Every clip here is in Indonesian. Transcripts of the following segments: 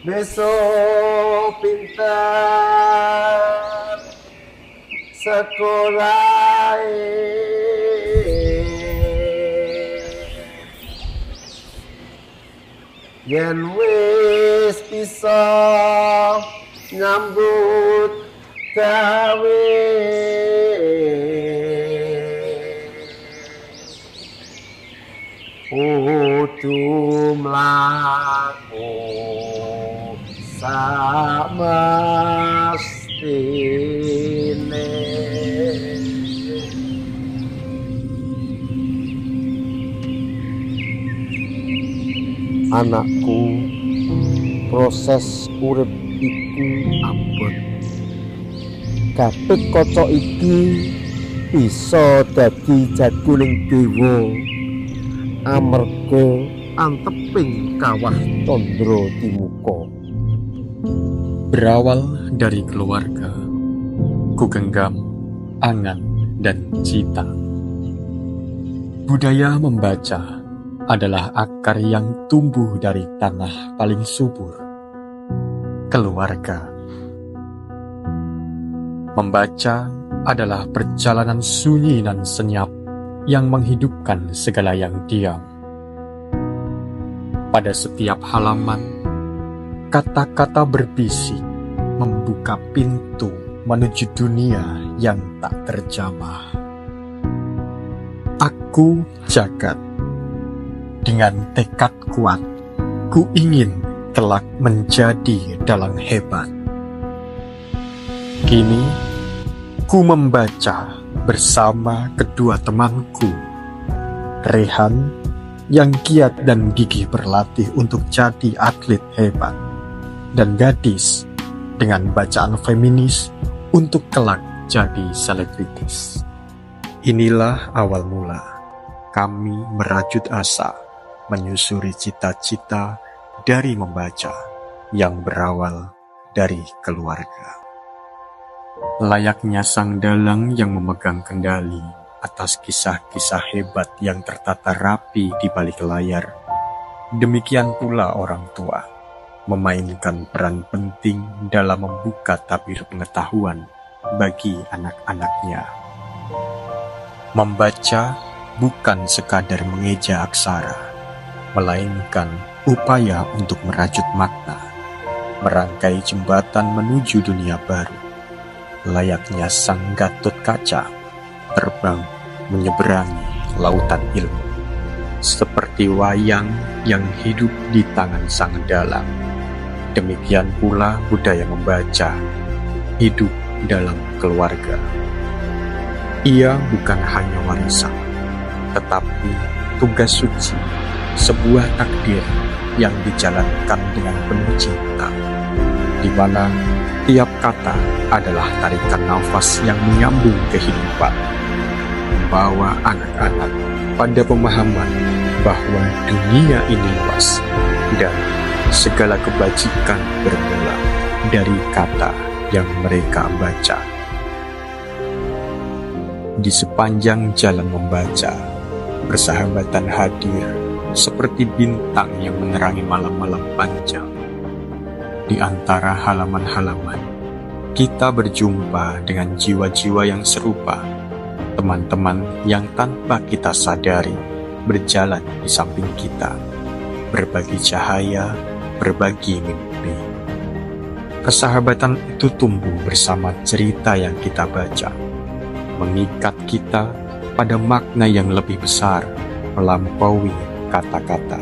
Besok pintar sekolah yen wis bisa nyambut gawe kudu mlaku samestine. Anakku, proses urip iku abot. Kabeh kaca iki bisa dadi jagoning dewa amarga anteping kawah tandra timuka. Berawal dari keluarga, ku genggam angan dan cita. Budaya membaca adalah akar yang tumbuh dari tanah paling subur, keluarga. Membaca adalah perjalanan sunyi dan senyap yang menghidupkan segala yang diam. Pada setiap halaman, kata-kata berbisik membuka pintu menuju dunia yang tak terjamah. Aku jagat. Dengan tekad kuat, ku ingin kelak menjadi dalang hebat. Kini, ku membaca bersama kedua temanku, Rehan yang giat dan gigih berlatih untuk jadi atlet hebat, dan Gadis dengan bacaan feminis untuk kelak jadi selebritis. Inilah awal mula kami merajut asa, menyusuri cita-cita dari membaca yang berawal dari keluarga. Layaknya sang dalang yang memegang kendali atas kisah-kisah hebat yang tertata rapi di balik layar, demikian pula orang tua memainkan peran penting dalam membuka tabir pengetahuan bagi anak-anaknya. Membaca bukan sekadar mengeja aksara, melainkan upaya untuk merajut makna, merangkai jembatan menuju dunia baru, layaknya sang Gatot Kaca, terbang menyeberangi lautan ilmu, seperti wayang yang hidup di tangan sang dalang. Demikian pula budaya membaca, hidup dalam keluarga. Ia bukan hanya warisan, tetapi tugas suci, sebuah takdir yang dijalankan dengan penuh cinta, di mana tiap kata adalah tarikan nafas yang menyambung kehidupan, membawa anak-anak pada pemahaman bahwa dunia ini luas dan segala kebajikan bermula dari kata yang mereka baca. Di sepanjang jalan membaca, persahabatan hadir seperti bintang yang menerangi malam-malam panjang. Di antara halaman-halaman, kita berjumpa dengan jiwa-jiwa yang serupa, teman-teman yang tanpa kita sadari berjalan di samping kita, berbagi cahaya, berbagi mimpi. Persahabatan itu tumbuh bersama cerita yang kita baca, mengikat kita pada makna yang lebih besar, melampaui kata-kata.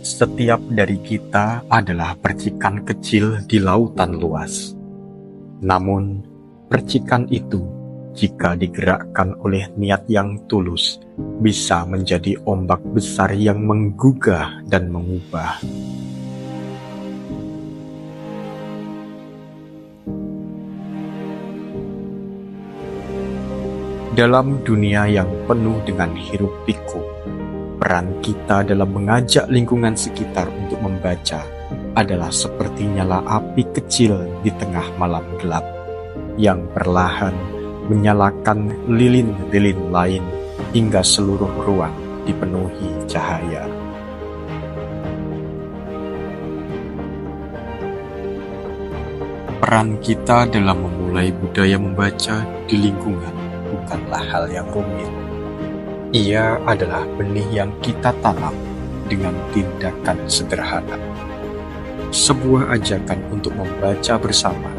Setiap dari kita adalah percikan kecil di lautan luas. Namun, percikan itu, jika digerakkan oleh niat yang tulus, bisa menjadi ombak besar yang menggugah dan mengubah. Dalam dunia yang penuh dengan hiruk-pikuk, peran kita dalam mengajak lingkungan sekitar untuk membaca adalah seperti nyala api kecil di tengah malam gelap, yang perlahan menyalakan lilin-lilin lain hingga seluruh ruang dipenuhi cahaya. Peran kita dalam memulai budaya membaca di lingkungan bukanlah hal yang rumit. Ia adalah benih yang kita tanam dengan tindakan sederhana. Sebuah ajakan untuk membaca bersama,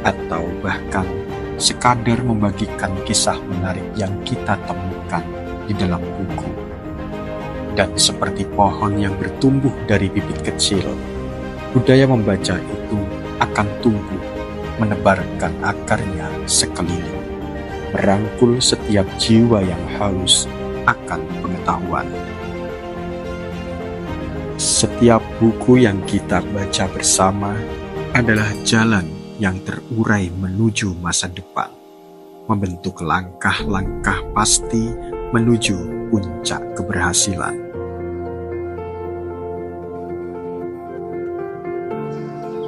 atau bahkan sekadar membagikan kisah menarik yang kita temukan di dalam buku. Dan seperti pohon yang bertumbuh dari bibit kecil, budaya membaca itu akan tumbuh, menebarkan akarnya sekeliling, merangkul setiap jiwa yang haus akan pengetahuan. Setiap buku yang kita baca bersama adalah jalan yang terurai menuju masa depan, membentuk langkah-langkah pasti menuju puncak keberhasilan.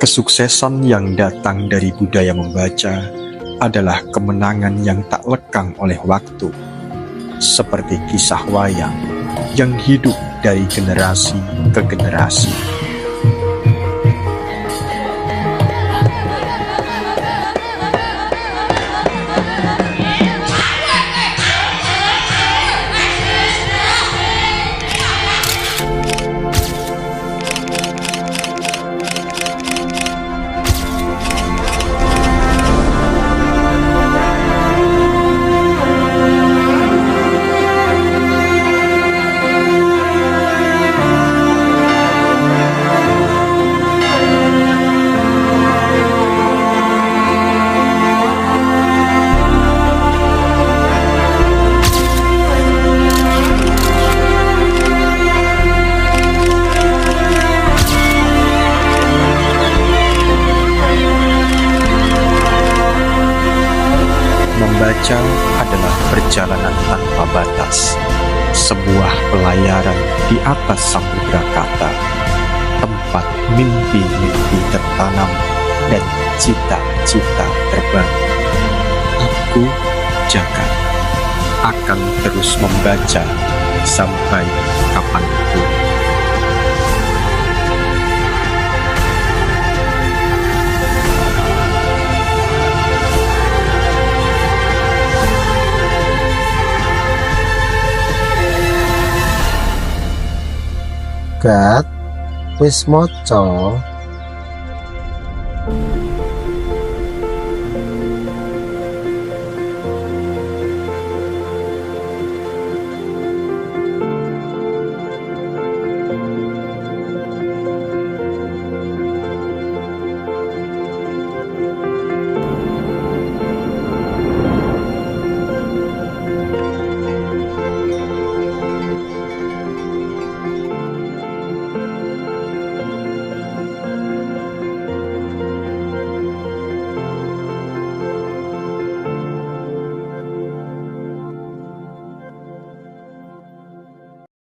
Kesuksesan yang datang dari budaya membaca adalah kemenangan yang tak lekang oleh waktu, seperti kisah wayang yang hidup dari generasi ke generasi. Membaca adalah perjalanan tanpa batas, sebuah pelayaran di atas samudera kata, tempat mimpi-mimpi tertanam dan cita-cita terbangun. Aku, Jaka, akan terus membaca sampai kapanpun. Gat, wis maca?